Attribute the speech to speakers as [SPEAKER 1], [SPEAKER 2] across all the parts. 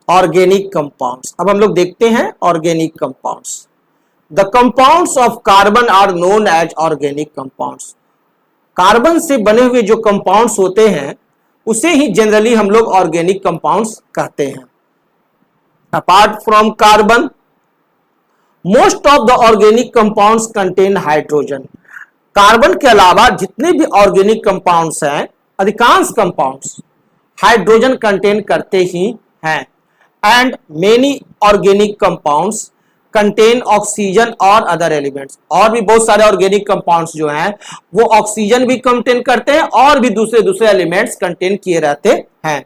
[SPEAKER 1] Organic compounds. अब हम लोग देखते हैं organic compounds. The compounds of carbon are known as organic compounds. Carbon से बने हुए जो कंपाउंड्स होते हैं उसे ही जनरली हम लोग ऑर्गेनिक कंपाउंड्स कहते हैं। Apart from carbon, most of the organic compounds contain hydrogen. Carbon के अलावा जितने भी ऑर्गेनिक कंपाउंड्स हैं, अधिकांश कंपाउंड्स हाइड्रोजन कंटेन करते ही हैं। And many organic compounds contain oxygen और अदर एलिमेंट्स। और भी बहुत सारे ऑर्गेनिक कंपाउंड्स जो हैं वो ऑक्सीजन भी कंटेन करते हैं और भी दूसरे दूसरे एलिमेंट्स कंटेन किए रहते हैं।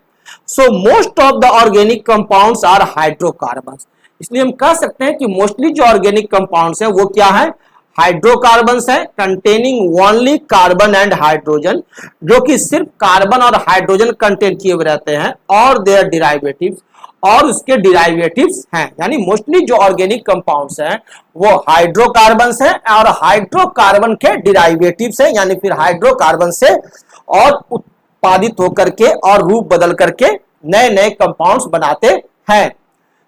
[SPEAKER 1] So most of the organic compounds are hydrocarbons. इसलिए हम कह सकते हैं कि मोस्टली जो ऑर्गेनिक कंपाउंड्स हैं वो क्या है, हाइड्रोकार्बन्स है, containing only carbon and hydrogen, जो कि सिर्फ कार्बन और हाइड्रोजन कंटेन किए हुए रहते हैं, और देयर डिराइवेटिव्स, और उसके डिराइवेटिव्स हैं। यानी मोस्टली जो ऑर्गेनिक कंपाउंड्स हैं वो हाइड्रोकार्बन्स हैं और हाइड्रोकार्बन के डिराइवेटिव्स हैं, यानी फिर हाइड्रोकार्बन से और उत्पादित होकर के और रूप बदल करके नए नए कंपाउंड्स बनाते हैं।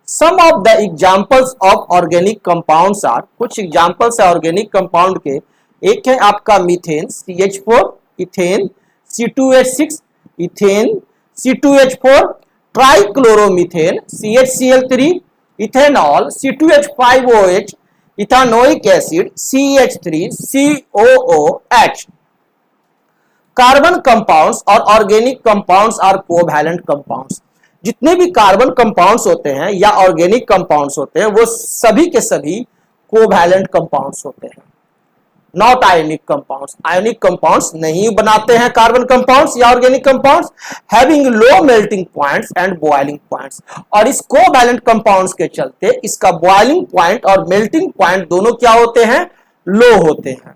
[SPEAKER 1] Some of the examples of organic compounds are, कुछ एग्जांपल्स है ऑर्गेनिक कंपाउंड के। एक है आपका methane CH4, ethane C2H6, ethane C2H4, trichloromethane CHCl3, ethanol C2H5OH, ethanoic acid CH3COOH। Carbon compounds और organic compounds are covalent compounds. जितने भी carbon compounds होते हैं या ऑर्गेनिक कंपाउंड्स होते हैं वो सभी के सभी कोवैलेंट कंपाउंड्स होते हैं, not ionic compounds. Ionic compounds नहीं बनाते हैं कार्बन कंपाउंड्स या organic compounds, having low melting points and boiling points. और इस कोवैलेंट कंपाउंड्स के चलते इसका बॉइलिंग पॉइंट और मेल्टिंग पॉइंट दोनों क्या होते हैं, लो होते हैं।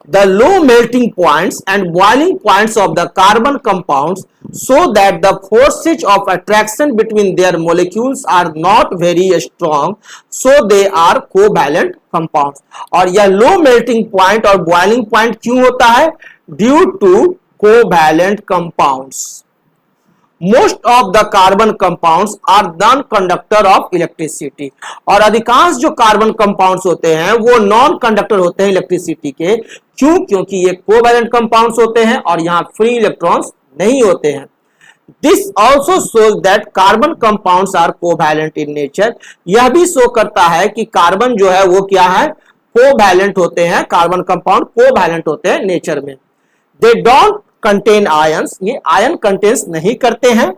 [SPEAKER 1] The low melting points and boiling points of the carbon compounds show that the forces of attraction between their molecules are not very strong, so they are covalent compounds। और यह low melting point और boiling point क्यों होता है, due to covalent compounds। Most of the carbon compounds are non-conductor of electricity। और अधिकांश जो carbon compounds होते हैं वो नॉन कंडक्टर होते हैं इलेक्ट्रिसिटी के। क्यों? क्योंकि ये कोवैलेंट कंपाउंड्स होते हैं और यहाँ फ्री इलेक्ट्रॉन्स नहीं होते हैं। This also shows that carbon compounds are covalent in nature। यह भी शो करता है कि कार्बन जो है वो क्या है, कोवैलेंट होते हैं। कार्बन कंपाउंड कोवैलेंट होते हैं नेचर में। They don't contain ions, ये आयन कंटेन्स नहीं करते हैं।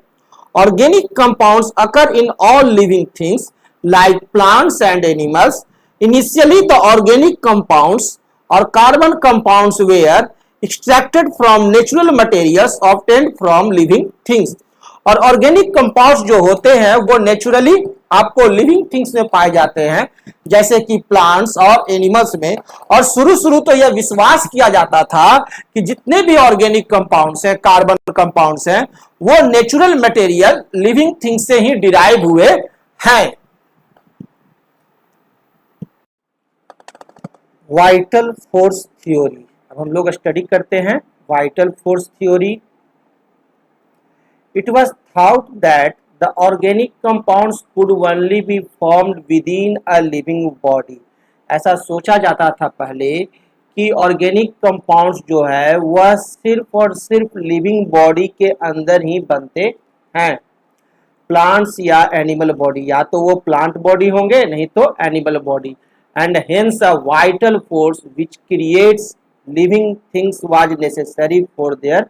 [SPEAKER 1] Organic compounds occur in all living things like plants and animals। Initially the organic compounds or carbon compounds were extracted from natural materials obtained from living things। और organic compounds जो होते हैं वो naturally आपको living things में पाए जाते हैं, जैसे कि प्लांट्स और एनिमल्स में। और शुरू तो यह विश्वास किया जाता था कि जितने भी ऑर्गेनिक कंपाउंड्स हैं, कार्बन कंपाउंड्स हैं, वो नेचुरल मटेरियल लिविंग थिंग्स से ही डिराइव हुए हैं। Vital force theory. अब हम लोग स्टडी करते हैं vital force theory. It was thought that the organic compounds could only be formed within a living body। ऐसा सोचा जाता था पहले कि ऑर्गेनिक कंपाउंड्स जो है वह सिर्फ और सिर्फ लिविंग बॉडी के अंदर ही बनते हैं। प्लांट्स या एनिमल बॉडी, या तो वो प्लांट बॉडी होंगे नहीं तो animal body. And hence a vital force which creates living things was necessary for their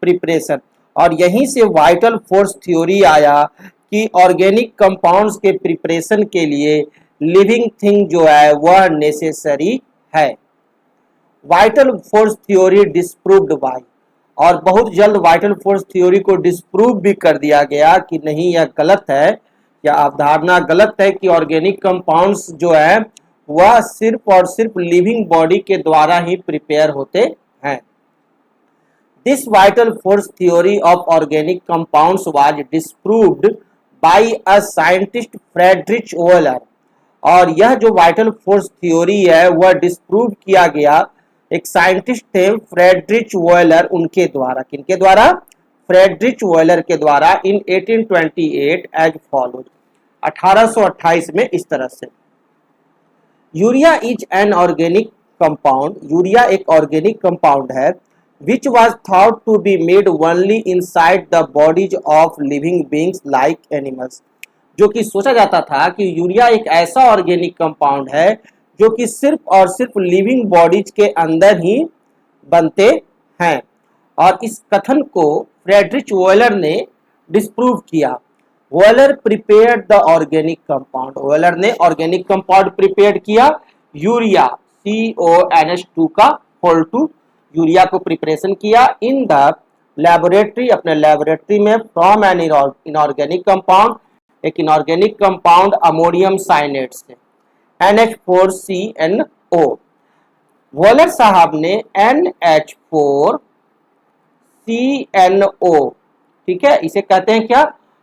[SPEAKER 1] preparation. और यहीं से वाइटल फोर्स थ्योरी आया कि ऑर्गेनिक कंपाउंड्स के प्रिपरेशन के लिए लिविंग थिंग जो है वह नेसेसरी है। Vital force theory disproved by, और बहुत जल्द वाइटल फोर्स थ्योरी को डिस्प्रूव भी कर दिया गया कि नहीं, यह गलत है, या अवधारणा गलत है कि ऑर्गेनिक कंपाउंड्स जो है वह सिर्फ और सिर्फ लिविंग बॉडी के द्वारा ही प्रिपेयर होते हैं। This vital force theory of organic compounds was disproved by a scientist Friedrich Wöhler। और यह जो वाइटल फोर्स थ्योरी है वह डिस्प्रूव किया गया एक साइंटिस्ट थे फ्रेडरिच वॉयलर, उनके द्वारा। किनके द्वारा? फ्रेडरिच वॉयलर के द्वारा इन 1828 एज फॉलोज, 1828 में इस तरह से। Urea is an organic compound, urea एक ऑर्गेनिक कंपाउंड है which was thought to be made only inside the bodies of living beings like animals, जो कि सोचा जाता था कि यूरिया एक ऐसा ऑर्गेनिक कंपाउंड है जो कि सिर्फ और सिर्फ लिविंग बॉडीज के अंदर ही बनते हैं। और इस कथन को फ्रेडरिच वॉयलर ने डिस्प्रूव किया। वॉयलर प्रिपेयर्ड द ऑर्गेनिक कंपाउंड, वॉयलर ने ऑर्गेनिक कंपाउंड प्रिपेयर किया यूरिया CONH2 का होल टू, यूरिया को प्रिपरेशन किया इन द लैबोरेटरी, अपने लैबोरेटरी में, फ्रॉम एन इनऑर्गेनिक कंपाउंड, एक इनऑर्गेनिक कंपाउंड अमोनियम साइनेट से, NH4CNO। वॉयलर साहब ने NH4CNO, ठीक है, इसे कहते हैं क्या,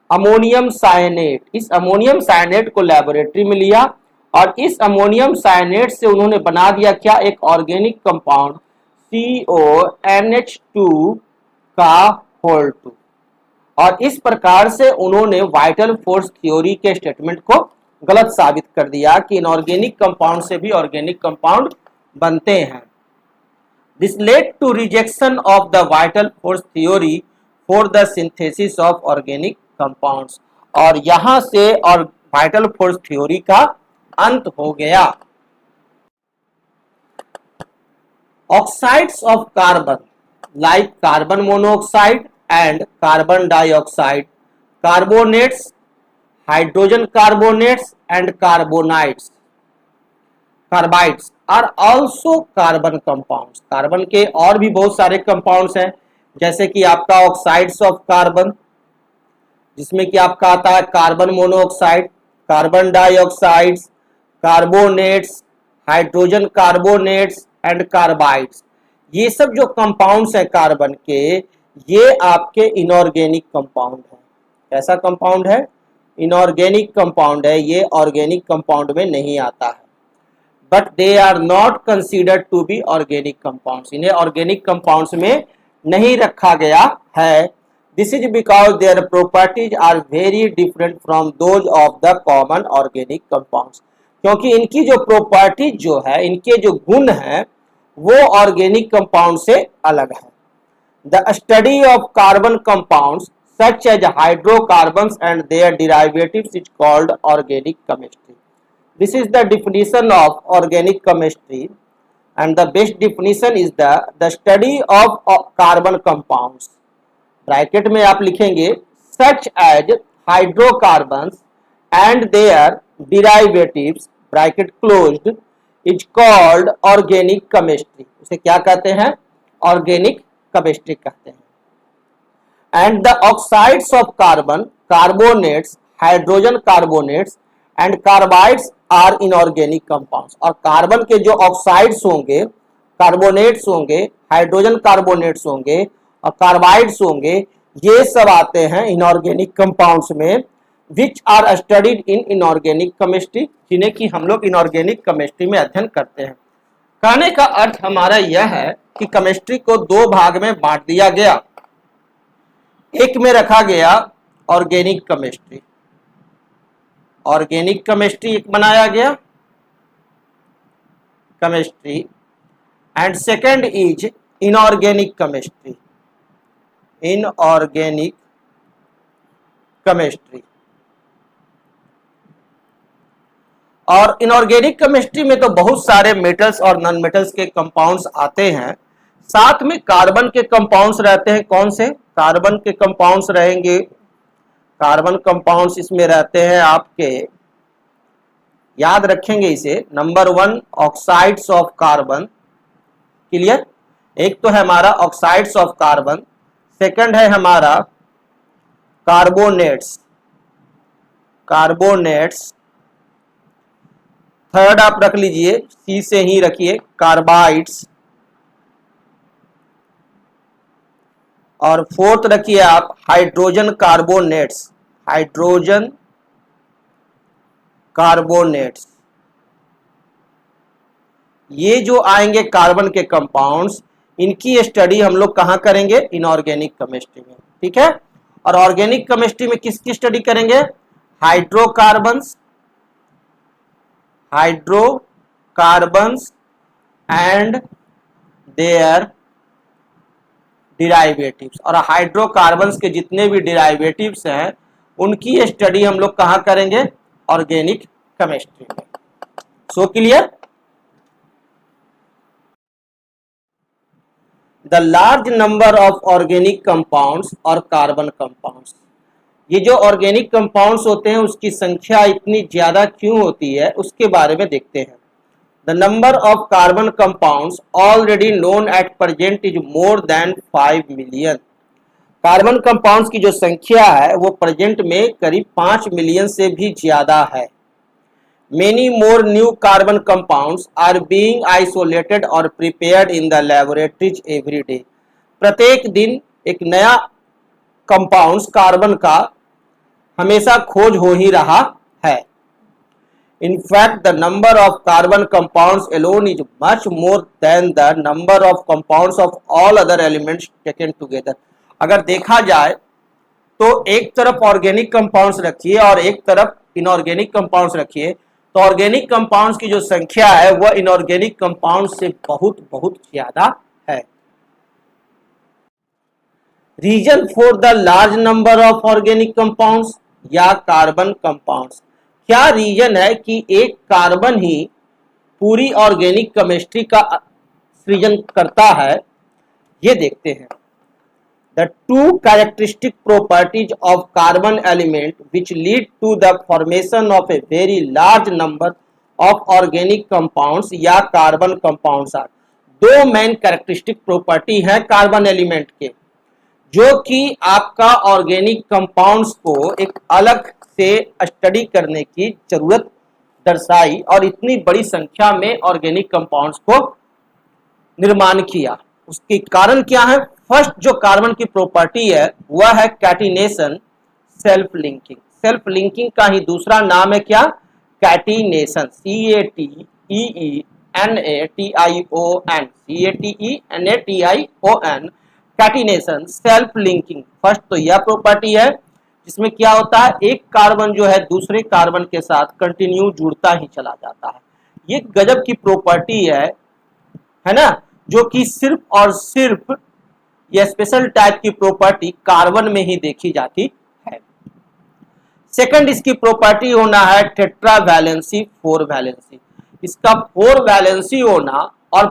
[SPEAKER 1] अमोनियम साइनेट। इस अमोनियम साइनेट को लैबोरेटरी में लिया और इस अमोनियम साइनेट से उन्होंने बना दिया क्या, एक ऑर्गेनिक कंपाउंड CONH2 का होल टू। और इस प्रकार से उन्होंने वाइटल फोर्स थ्योरी के स्टेटमेंट को गलत साबित कर दिया कि इनऑर्गेनिक कंपाउंड से भी ऑर्गेनिक कंपाउंड बनते हैं। This led to rejection of the vital force theory for the synthesis of organic compounds, और यहां से और वाइटल फोर्स थ्योरी का अंत हो गया। Oxides of carbon like carbon monoxide and carbon dioxide, carbonates, hydrogen carbonates and carbonides, carbides are also carbon compounds. Carbon के और भी बहुत सारे कंपाउंड्स हैं, जैसे कि आपका ऑक्साइड्स ऑफ कार्बन, जिसमें कि आपका आता है carbon monoxide, carbon dioxides, carbonates, hydrogen carbonates and carbides. ये सब जो कंपाउंड्स हैं कार्बन के, ये आपके इनऑर्गेनिक कंपाउंड है। कैसा कंपाउंड है, इनऑर्गेनिक कंपाउंड है, ये ऑर्गेनिक कंपाउंड में नहीं आता है। But they are not considered to be organic compounds, इन्हें ऑर्गेनिक कंपाउंड्स में नहीं रखा गया है। This is because their properties are very different from those of the common organic compounds, क्योंकि इनकी जो प्रॉपर्टीज जो है, इनके जो गुण हैं, वो ऑर्गेनिक कंपाउंड से अलग है। The study of carbon compounds such as hydrocarbons and their derivatives is called organic chemistry. This is the definition of organic chemistry, and the best definition is the study of carbon compounds। Bracket में आप लिखेंगे such as hydrocarbons and their derivatives, bracket closed, is called organic chemistry। उसे क्या कहते हैं, organic chemistry कहते हैं। and the oxides of carbon, carbonates, hydrogen carbonates and carbides are inorganic compounds। और कार्बन के जो ऑक्साइड्स होंगे, कार्बोनेट्स होंगे, हाइड्रोजन कार्बोनेट्स होंगे और कार्बाइड्स होंगे, ये सब आते हैं इनऑर्गेनिक कंपाउंड्स में, which are studied in inorganic chemistry, जिन्हें कि हम लोग इनऑर्गेनिक केमिस्ट्री में अध्ययन करते हैं। कहने का अर्थ हमारा यह है कि केमिस्ट्री को दो भाग में बांट दिया गया। एक में रखा गया ऑर्गेनिक केमिस्ट्री, ऑर्गेनिक केमिस्ट्री एक बनाया गया chemistry, and second is inorganic chemistry, inorganic chemistry. और इनऑर्गेनिक केमिस्ट्री में तो बहुत सारे मेटल्स और नॉन मेटल्स के कंपाउंड्स आते हैं, साथ में कार्बन के कंपाउंड्स रहते हैं। कौन से कार्बन के कंपाउंड्स रहेंगे, कार्बन कंपाउंड्स इसमें रहते हैं आपके, याद रखेंगे इसे, number 1 oxides of carbon, clear, एक तो है हमारा ऑक्साइड्स ऑफ कार्बन, सेकंड है हमारा कार्बोनेट्स, कार्बोनेट्स, थर्ड आप रख लीजिए, सी से ही रखिए, कार्बाइड्स, और फोर्थ रखिए आप हाइड्रोजन कार्बोनेट्स, हाइड्रोजन कार्बोनेट्स। ये जो आएंगे कार्बन के कंपाउंड्स, इनकी स्टडी हम लोग कहां करेंगे, इनऑर्गेनिक केमिस्ट्री में। ठीक है। और ऑर्गेनिक केमिस्ट्री में किसकी स्टडी करेंगे? Hydrocarbons, hydrocarbons and their derivatives. और हाइड्रोकार्बन्स के जितने भी डिराइवेटिव्स हैं उनकी स्टडी हम लोग कहां करेंगे? ऑर्गेनिक केमिस्ट्री में। So clear? The large number of organic compounds और कार्बन कंपाउंड्स, ये जो ऑर्गेनिक कंपाउंड्स होते हैं उसकी संख्या इतनी ज्यादा क्यों होती है उसके बारे में देखते हैं। The number of carbon compounds already known at present is more than 5 million. Carbon compounds की जो संख्या है वो प्रेजेंट में करीब 5 मिलियन से भी ज्यादा है। Many more new carbon compounds are being isolated or prepared in the laboratories every day. प्रत्येक दिन एक नया कंपाउंड्स कार्बन का हमेशा खोज हो ही रहा है। In fact, the number of carbon compounds alone is much more than the number of compounds of all other elements taken together. अगर देखा जाए तो एक तरफ ऑर्गेनिक कंपाउंड्स रखिए और एक तरफ इनऑर्गेनिक कंपाउंड्स रखिए, तो ऑर्गेनिक कंपाउंड्स की जो संख्या है वह इनऑर्गेनिक कंपाउंड्स से बहुत बहुत ज्यादा है। Reason for the large number of organic compounds या कार्बन कंपाउंड्स, क्या रीजन है कि एक कार्बन ही पूरी ऑर्गेनिक केमिस्ट्री का सृजन करता है, ये देखते हैं। The two characteristic properties of carbon element which lead to the formation of a very large number of organic compounds या carbon compounds are, दो मेन कैरेक्टरिस्टिक प्रॉपर्टी है कार्बन एलिमेंट के जो कि आपका ऑर्गेनिक कंपाउंड्स को एक अलग से स्टडी करने की जरूरत दर्शाई और इतनी बड़ी संख्या में ऑर्गेनिक कंपाउंड्स को निर्माण किया। उसके कारण क्या है? फर्स्ट जो कार्बन की प्रॉपर्टी है वह है catenation, self linking. Self linking का ही दूसरा नाम है क्या? Catenation. CATENATION, catenation, self linking. First तो यह प्रॉपर्टी है जिसमें क्या होता है, एक कार्बन जो है दूसरे कार्बन के साथ कंटिन्यू जुड़ता ही चला जाता है। ये गजब की प्रॉपर्टी है ना, जो कि सिर्फ और सिर्फ यह स्पेशल टाइप की प्रॉपर्टी कार्बन में ही देखी जाती है। सेकंड इसकी प्रॉपर्टी होना है टेट्रा वैलेंसी, 4 वैलेंसी। इसका 4 वैलेंसी होना और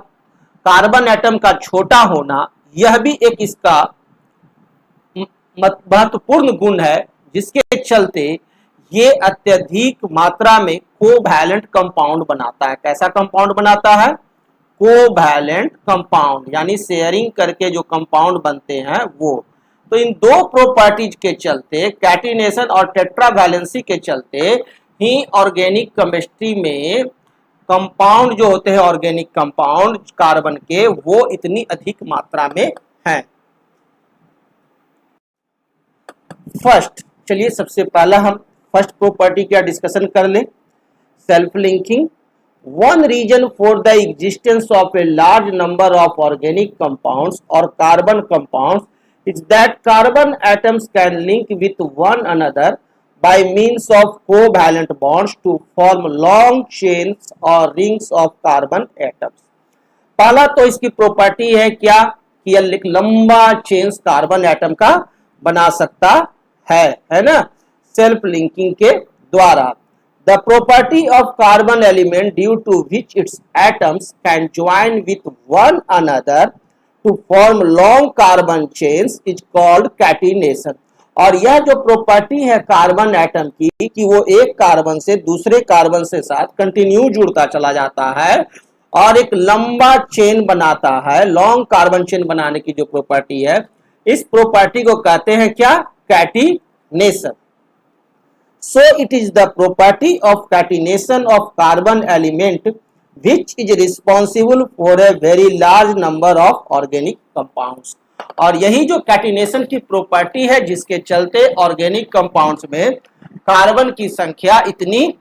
[SPEAKER 1] कार्बन एटम का छोटा होना, यह भी एक इसका महत्वपूर्ण गुण है जिसके चलते ये अत्यधिक मात्रा में कोवैलेंट कंपाउंड बनाता है। कैसा कंपाउंड बनाता है? कोवैलेंट कंपाउंड, यानी शेयरिंग करके जो कंपाउंड बनते हैं वो। तो इन दो प्रॉपर्टीज के चलते, कैटिनेशन और टेट्रा वैलेंसी के चलते ही ऑर्गेनिक केमिस्ट्री में कंपाउंड जो होते हैं ऑर्गेनिक कंपाउंड कार्बन के, वो इतनी अधिक मात्रा में हैं। फर्स्ट, चलिए सबसे पहला हम फर्स्ट प्रॉपर्टी का डिस्कशन कर लें, self linking. One reason for the existence of a large number of organic compounds or carbon compounds is that carbon atoms can link with one another by means of covalent bonds to form long chains or rings of carbon atoms. पहला तो इसकी property है क्या कि यह एक लंबा chains carbon atom का बना सकता है ना, सेल्फ लिंकिंग के द्वारा। The property of carbon element due to which its atoms can join with one another to form long carbon chains is called catenation. और यह जो प्रॉपर्टी है कार्बन एटम की कि वो एक कार्बन से दूसरे कार्बन से साथ कंटिन्यू जुड़ता चला जाता है और एक लंबा चेन बनाता है, लॉन्ग कार्बन चेन बनाने की जो प्रॉपर्टी है, इस प्रॉपर्टी को कहते हैं क्या? Catenation. So it is the property of catenation of carbon element which is responsible for a very large number of organic compounds. और यही जो कैटिनेशन की प्रॉपर्टी है जिसके चलते ऑर्गेनिक कंपाउंड्स में कार्बन की संख्या इतनी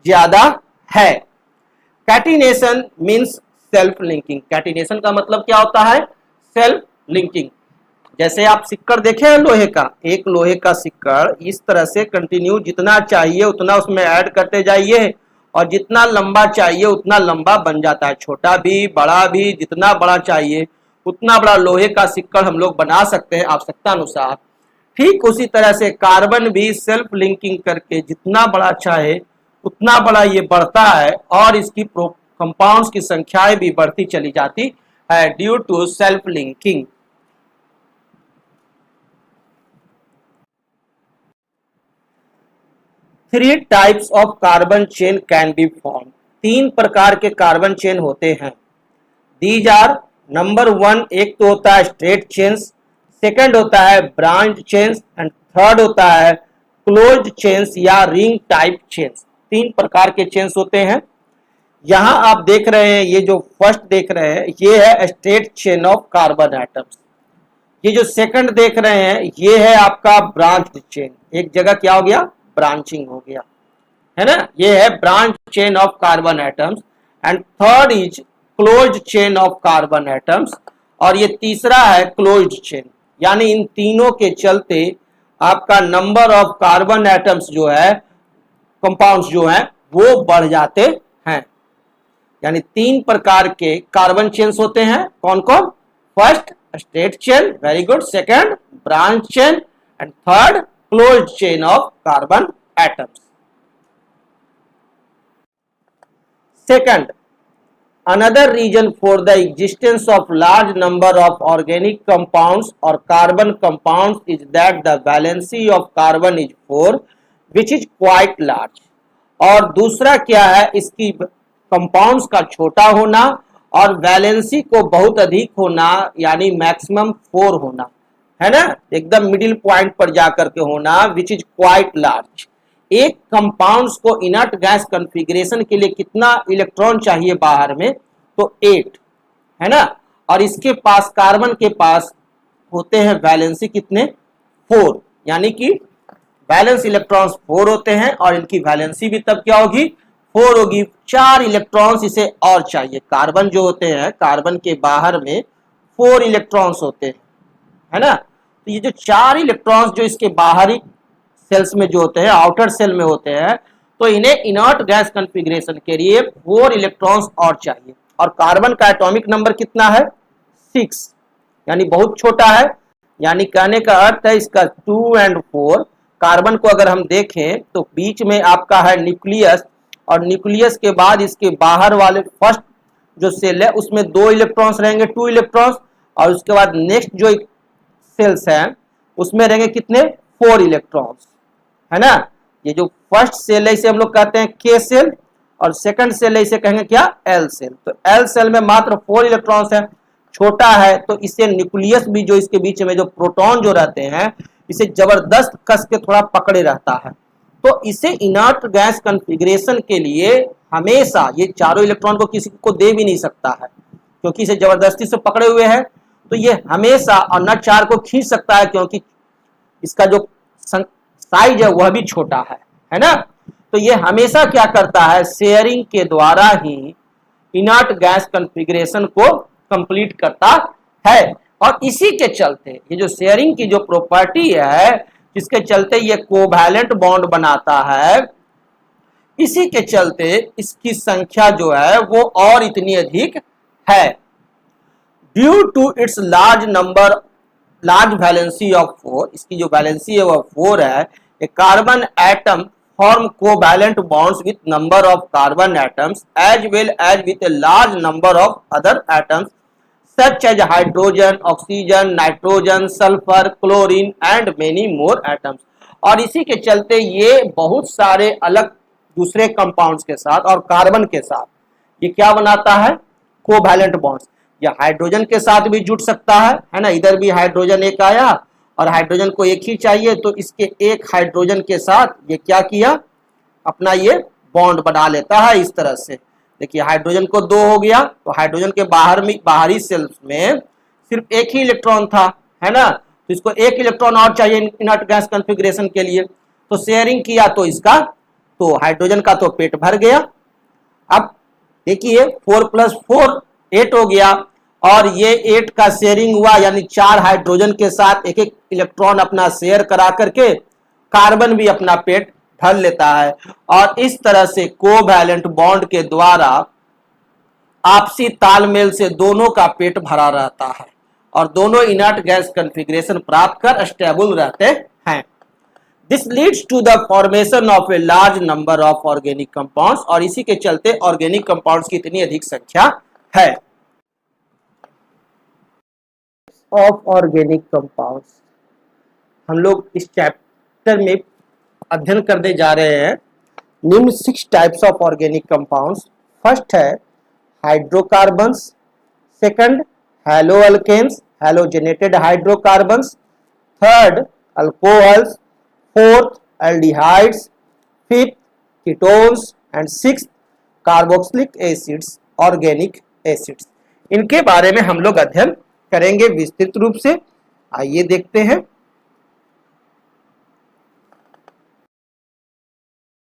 [SPEAKER 1] ज्यादा है। Catenation means self linking. Catenation का मतलब क्या होता है? Self linking. जैसे आप सिक्कड़ देखे हैं लोहे का, एक लोहे का सिक्कड़ इस तरह से कंटिन्यू जितना चाहिए उतना उसमें ऐड करते जाइए और जितना लंबा चाहिए उतना लंबा बन जाता है, छोटा भी बड़ा भी, जितना बड़ा चाहिए उतना बड़ा लोहे का सिक्कड़ हम लोग बना सकते हैं आवश्यकता अनुसार। ठीक उसी तरह से कार्बन भी सेल्फ लिंकिंग करके जितना बड़ा चाहे उतना बड़ा ये बढ़ता है और इसकी कंपाउंड्स की संख्याएं भी बढ़ती चली जाती है due to self linking. Three types of carbon chain can be form, तीन प्रकार के कार्बन चेन होते हैं। दीज आर, नंबर वन, एक तो होता है स्ट्रेट चेन्स, सेकंड होता है ब्रांच चेन्स एंड थर्ड होता है क्लोज्ड चेन्स या रिंग टाइप चेन्स। तीन प्रकार के चेन्स होते हैं। यहां आप देख रहे हैं, ये जो फर्स्ट देख रहे हैं ये है straight chain of carbon atoms. ये जो सेकंड देख रहे हैं ये है आपका ब्रांच चेन, एक जगह क्या हो गया, ब्रांचिंग हो गया, है ना, ये है branch chain of carbon atoms. And third is closed chain of carbon atoms, और ये तीसरा है क्लोज्ड चेन। यानी इन तीनों के चलते आपका नंबर ऑफ कार्बन एटम्स जो है, कंपाउंड्स जो हैं वो बढ़ जाते हैं। यानी तीन प्रकार के कार्बन चेन्स होते हैं, कौन कौन, first straight chain, very good, second branch chain and third closed chain of carbon atoms. Second, another reason for the existence of large number of organic compounds or carbon compounds is that the valency of carbon is 4 which is quite large। और दूसरा क्या है, इसकी compounds का छोटा होना और valency को बहुत अधिक होना, यानी मैक्सिमम 4 होना, है ना, एकदम मिडिल पॉइंट पर जाकर के होना, विच इज क्वाइट लार्ज। एक कंपाउंड्स को इनर्ट गैस कॉन्फ़िगरेशन के लिए कितना इलेक्ट्रॉन चाहिए बाहर में, तो 8, है ना, और इसके पास कार्बन के पास होते हैं वैलेंसी कितने, 4, यानी कि वैलेंस इलेक्ट्रॉन्स 4 होते हैं और इनकी वैलेंसी भी तब क्या होगी, 4 होगी। 4 इलेक्ट्रॉन्स इसे और चाहिए। कार्बन जो होते हैं, कार्बन के बाहर में 4 इलेक्ट्रॉन्स होते हैं, है ना, तो ये जो 4 इलेक्ट्रॉन्स जो इसके बाहरी सेल्स में जो होते हैं, आउटर सेल में होते हैं, तो इन्हें इनर्ट गैस कॉन्फ़िगरेशन के लिए 4 इलेक्ट्रॉन्स और चाहिए। और कार्बन का एटॉमिक नंबर कितना है, 6, यानी बहुत छोटा है। यानी कहने का अर्थ है इसका 2 और 4। कार्बन को अगर हम देखें तो बीच में आपका है न्यूक्लियस, और न्यूक्लियस के बाद इसके बाहर वाले फर्स्ट जो सेल है उसमें 2 इलेक्ट्रॉन्स रहेंगे, 2 इलेक्ट्रॉन्स, और उसके बाद नेक्स्ट जो सेल्स हैं उसमें रहेंगे कितने, 4 इलेक्ट्रॉन्स, है ना। ये जो फर्स्ट सेल है इसे हम लोग कहते हैं के सेल, और सेकंड सेल है इसे कहेंगे क्या, एल सेल। तो एल सेल में मात्र 4 इलेक्ट्रॉन्स है, छोटा है, तो इसे न्यूक्लियस भी जो इसके बीच में जो प्रोटॉन जो रहते हैं इसे जबरदस्त कस के थोड़ा पकड़े रहता है। तो इसे इनर्ट गैस कॉन्फ़िगरेशन के लिए हमेशा ये चारों इलेक्ट्रॉन को किसी को दे भी नहीं सकता है, क्योंकि इसे जबरदस्ती से पकड़े हुए है। तो ये हमेशा, और न 4 को खींच सकता है क्योंकि इसका जो साइज है वह भी छोटा है ना। तो ये हमेशा क्या करता है, शेयरिंग के द्वारा ही इनर्ट गैस कॉन्फ़िगरेशन को कंप्लीट करता है। और इसी के चलते ये जो शेयरिंग की जो प्रॉपर्टी है, जिसके चलते ये कोवैलेंट बॉन्ड बनाता है, इसी के चलते इसकी संख्या जो है वो और इतनी अधिक है। Due to its large valency of 4, इसकी जो वैलेंसी है वह 4 है, a carbon atom form covalent bonds with number of carbon atoms as well as with a large number of other atoms such as hydrogen, oxygen, nitrogen, sulphur, chlorine and many more atoms. और इसी के चलते ये बहुत सारे अलग दूसरे compounds के साथ और कार्बन के साथ ये क्या बनाता है, कोवैलेंट बॉन्ड्स। या हाइड्रोजन के साथ भी जुड़ सकता है ना, इधर भी हाइड्रोजन एक आया और हाइड्रोजन को एक ही चाहिए, तो इसके एक हाइड्रोजन के साथ ये क्या किया, अपना ये बॉन्ड बना लेता है इस तरह से। देखिए हाइड्रोजन को 2 हो गया, तो हाइड्रोजन के बाहरी सेल्स में सिर्फ एक ही इलेक्ट्रॉन था, है ना, तो इसको एक इलेक्ट्रॉन और चाहिए इनर्ट गैस कॉन्फ़िगरेशन के लिए। तो शेयरिंग किया तो इसका, तो हाइड्रोजन का तो पेट भर गया। अब देखिए 4 + 4 8 हो गया, और ये 8 का शेयरिंग हुआ, यानी 4 हाइड्रोजन के साथ एक एक इलेक्ट्रॉन अपना शेयर करा करके कार्बन भी अपना पेट भर लेता है। और इस तरह से कोवैलेंट बॉन्ड के द्वारा आपसी तालमेल से दोनों का पेट भरा रहता है और दोनों इनर्ट गैस कॉन्फ़िगरेशन प्राप्त कर स्टेबल रहते हैं। This leads to the formation of a large number of organic compounds, और इसी के चलते ऑर्गेनिक कंपाउंड्स की इतनी अधिक संख्या है। ऑफ ऑर्गेनिक कंपाउंड्स हम लोग इस चैप्टर में अध्ययन करने जा रहे हैं निम्न 6 types of organic compounds. First है hydrocarbons, second haloalkanes, halogenated hydrocarbons, third alcohols, fourth aldehydes, fifth ketones and sixth carboxylic acids, organic acids. इनके बारे में हम लोग अध्ययन करेंगे विस्तृत रूप से। आइए देखते हैं।